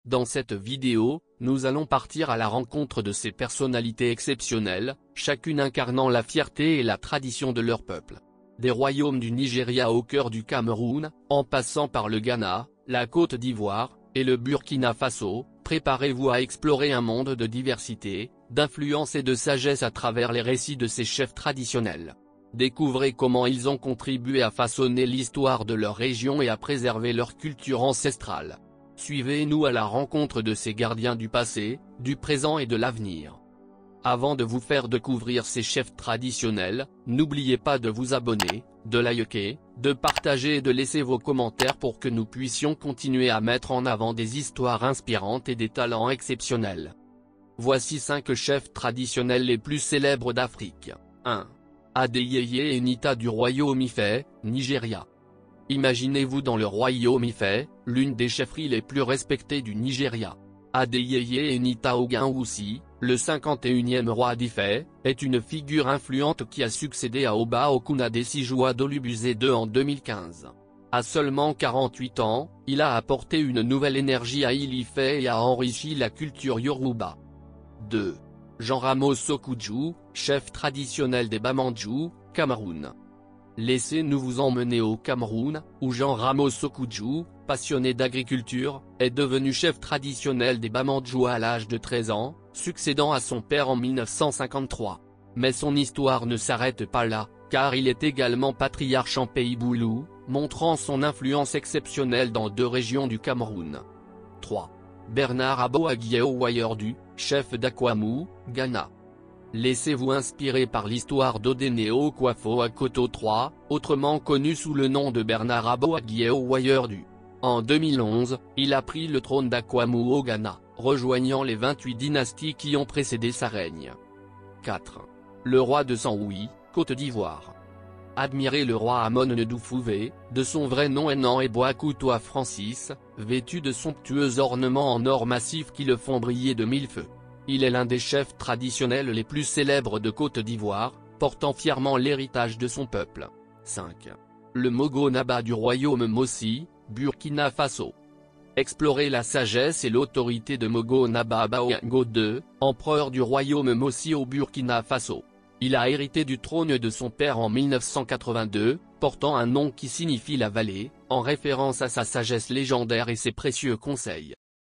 Dans cette vidéo, nous allons partir à la rencontre de ces personnalités exceptionnelles, chacune incarnant la fierté et la tradition de leur peuple. Des royaumes du Nigeria au cœur du Cameroun, en passant par le Ghana, la Côte d'Ivoire, et le Burkina Faso, préparez-vous à explorer un monde de diversité, d'influence et de sagesse à travers les récits de ces chefs traditionnels. Découvrez comment ils ont contribué à façonner l'histoire de leur région et à préserver leur culture ancestrale. Suivez-nous à la rencontre de ces gardiens du passé, du présent et de l'avenir. Avant de vous faire découvrir ces chefs traditionnels, n'oubliez pas de vous abonner, de liker, de partager et de laisser vos commentaires pour que nous puissions continuer à mettre en avant des histoires inspirantes et des talents exceptionnels. Voici 5 chefs traditionnels les plus célèbres d'Afrique. 1. Adeyeye Enita du royaume Ifẹ̀, Nigeria. Imaginez-vous dans le royaume Ifẹ̀, l'une des chefferies les plus respectées du Nigeria. Adeyeye Enita Ogunwusi, le 51e roi d'Ifẹ̀, est une figure influente qui a succédé à Oba Okunadesi Olubuse II en 2015. À seulement 48 ans, il a apporté une nouvelle énergie à Ile-Ife et a enrichi la culture Yoruba. 2. Jean Ramos Okuju, chef traditionnel des Bamandjou, Cameroun. Laissez-nous vous emmener au Cameroun, où Jean Ramos Okuju, passionné d'agriculture, est devenu chef traditionnel des Bamandjou à l'âge de 13 ans, succédant à son père en 1953. Mais son histoire ne s'arrête pas là, car il est également patriarche en Pays Boulou, montrant son influence exceptionnelle dans 2 régions du Cameroun. 3. Bernard Aboagye Owayordu, chef d'Akwamu, Ghana. Laissez-vous inspirer par l'histoire d'Odeneo Kwafo Akoto III, autrement connu sous le nom de Bernard Aboagye Owayordu. En 2011, il a pris le trône d'Akwamu au Ghana, rejoignant les 28 dynasties qui ont précédé sa règne. 4. Le roi de Saint-Louis, Côte d'Ivoire. Admirez le roi Amon Ndoufouvé, de son vrai nom Enan Eboakoutoua Francis, vêtu de somptueux ornements en or massif qui le font briller de 1000 feux. Il est l'un des chefs traditionnels les plus célèbres de Côte d'Ivoire, portant fièrement l'héritage de son peuple. 5. Le Mogo Naba du royaume Mossi, Burkina Faso. Explorez la sagesse et l'autorité de Mogo Naba Baoyango II, empereur du royaume Mossi au Burkina Faso. Il a hérité du trône de son père en 1982, portant un nom qui signifie la vallée, en référence à sa sagesse légendaire et ses précieux conseils.